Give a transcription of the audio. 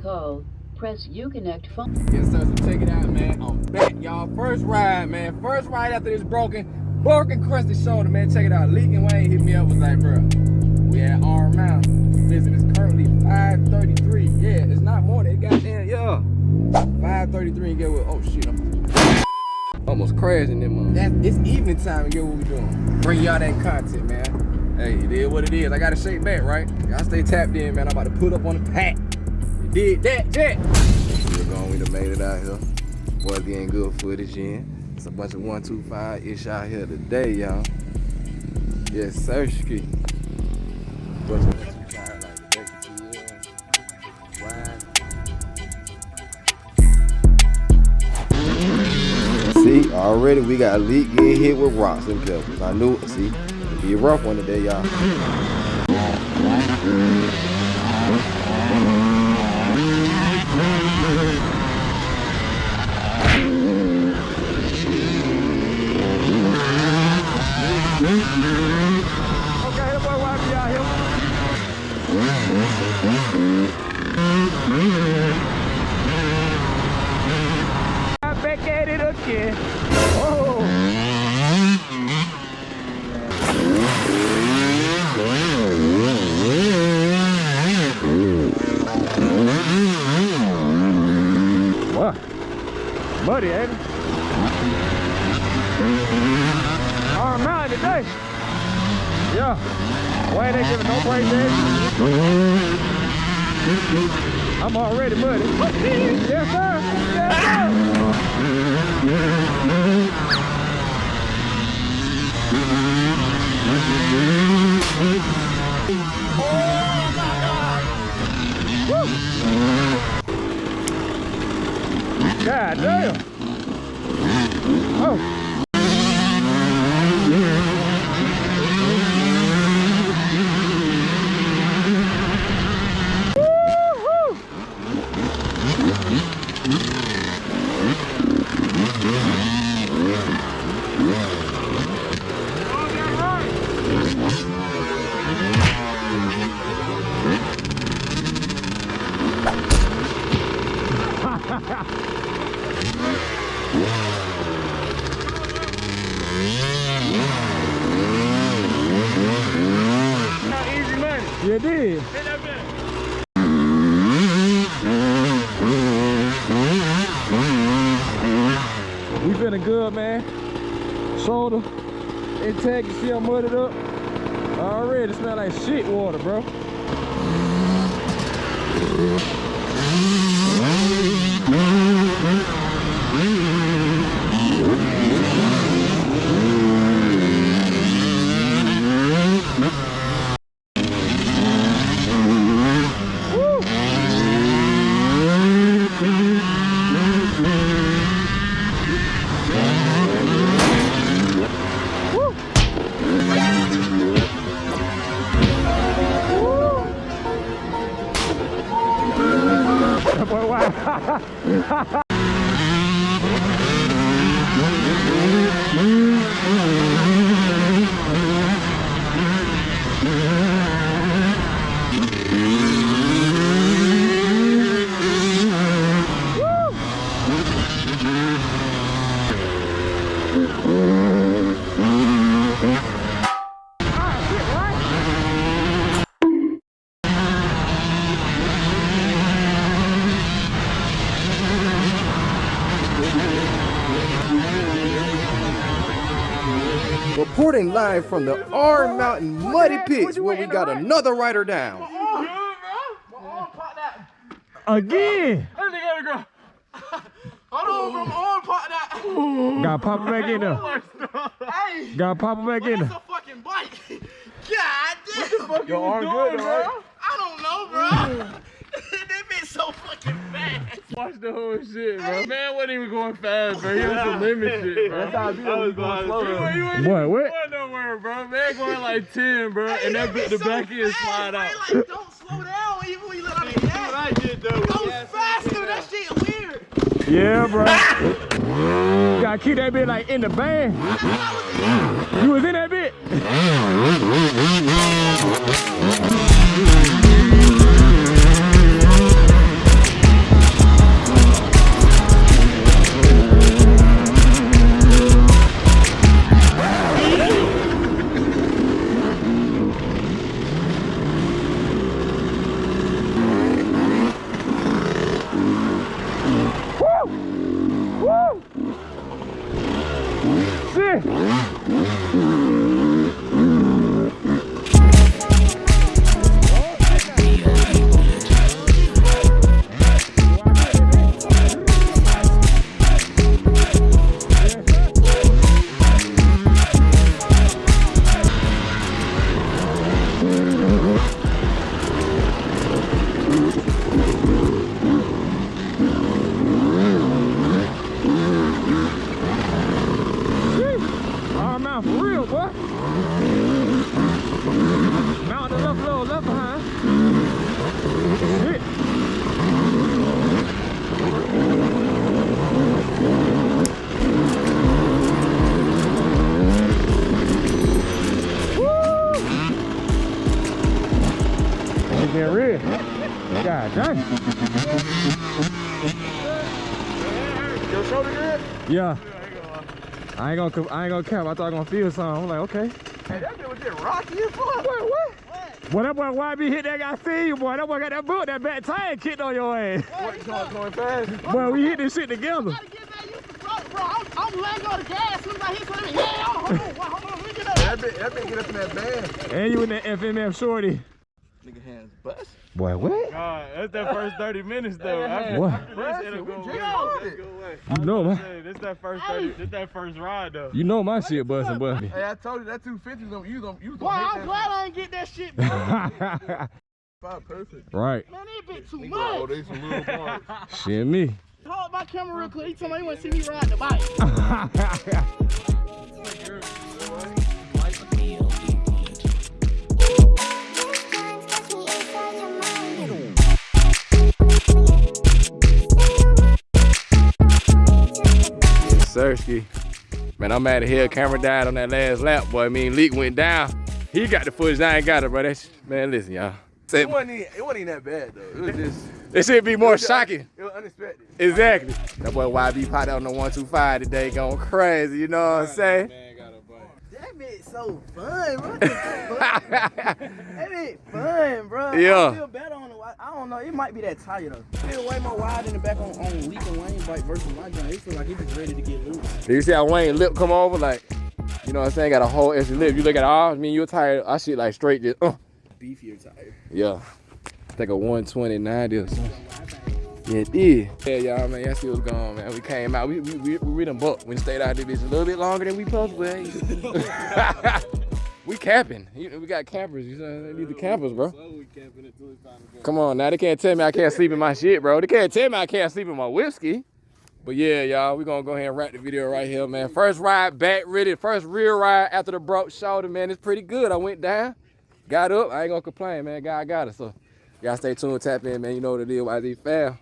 Incoming call. Press Uconnect phone. Yes, sir. So check it out, man. I'm back, y'all. First ride, man. First ride after this broken crusted shoulder, man. Check it out. Leaking Wayne hit me up, was like, bro, we at Iron Mountain. Listen, it's currently 5:33. Yeah, it's not more than goddamn, yeah. 5:33 and get what? Oh shit, I'm almost crashing them. It's evening time and get what we doing. Bring y'all that content, man. Hey, it is what it is. I gotta shake back, right? Y'all stay tapped in, man. I'm about to put up on the pack. You did that, Jet. We're going, we done made it out here. Boys getting good footage in. It's a bunch of 125-ish out here today, y'all. Yes, sir, ski. Bunch of 125 like the wide. See, already we got a leak getting hit with rocks and pebbles. I knew it, see. It'll be a rough one today, y'all. Okay, that boy wipe me out here. I'm back at it again. Oh. What? Muddy, ain't it? Iron Mountain today. Yeah. Wayne ain't giving no break there. I'm already muddy. Yes, sir. Yes, sir. Oh, my God. Woo. God damn. Oh. Easy money. You did. We feeling good, man. Shoulder intact. You see I'm mudded up. Already smell like shit water, bro. Reporting live from the Iron Mountain Muddy Pits where we got another rider down. Again! Hold on, bro. My arm popped that. Gotta pop it back in there. Hey. Gotta pop it back in there. That's a fucking bike. God damn. What the fuck Your arm good, bro? right? I don't know, bro. That bitch so fucking fast. Watch the whole shit, bro. Man wasn't even going fast, bro. He on some limit shit, bro. That's how I be when we going slow. You ain't What? going nowhere, bro. Man going like 10, bro. Hey, and that bit, the so back end fast, slide man. out. Like, don't slow down even when you let out the gas. What I did, though. It goes faster. That shit weird. Yeah, bro. You gotta keep that bit like in the band. You was in that bit. Woo! Shit! For real, boy. Mountain the left, little left behind. Shit. Woo! It's getting real. God dang. Your shoulder good? Yeah. I ain't gonna cap. I thought I was gonna feel something. I'm like, okay. Hey, that bitch was just rocky as fuck. What? Boy, that boy YB hit that guy, see you, boy. That boy got that boot, that back tire kicked on your ass. What, you going fast? Boy, we hit this shit together. I gotta get back used to throttle, bro. I'm letting go of the gas. As soon as I hit something, yeah, hold on, let me get up. That bitch get up in that band. And you in that FMF shorty. Nigga hands bust. Boy, what? God, that's that first 30 minutes though. What? It'll go away. You know, man. This that first 30, this that first ride though. You know my shit busting, boy. Hey, I told you that 250 you was gonna Boy, I'm glad I ain't get that shit, bro. perfect. Right. Man, that bit too Oh, much. they some little parts. Shit, me. Hold my camera real quick. He told me he want to see me ride the bike. Sirski. Man, I'm mad at hell. Camera died on that last lap, boy. I mean, leak went down. He got the footage. I ain't got it, bro. That's, man, listen, y'all. It wasn't even that bad though. It was just. It should be more shocking. It was unexpected. Exactly. That boy YB popped out on the 125 today, going crazy. You know what I'm saying? That bit so fun, bro. That bit fun, bro. Yeah. I feel better on the wide. I don't know. It might be that tire though. I feel way more wide in the back on Leakin' Wayne bike versus my joint. It feel like it just ready to get loose. You see how Wayne lip come over? Like, you know what I'm saying? Got a whole extra lip. You look at ours, I mean, your tire, our shit like straight just, Beefier tire. Yeah. It's like a 120-90 or something. Yeah, it is. Yeah, y'all, man, y'all see what's going on, man. We came out, we done bucked. We stayed out there bitch a little bit longer than we supposed to. We camping. We got campers, you know, they need the campers, bro. Come on, now, they can't tell me I can't sleep in my shit, bro. They can't tell me I can't sleep in my whiskey. But yeah, y'all, we gonna go ahead and wrap the video right here, man. First ride back ready, first real ride after the broke shoulder, man. It's pretty good. I went down, got up. I ain't gonna complain, man. God got it. So y'all stay tuned, tap in, man. You know what it is, YZ Fam.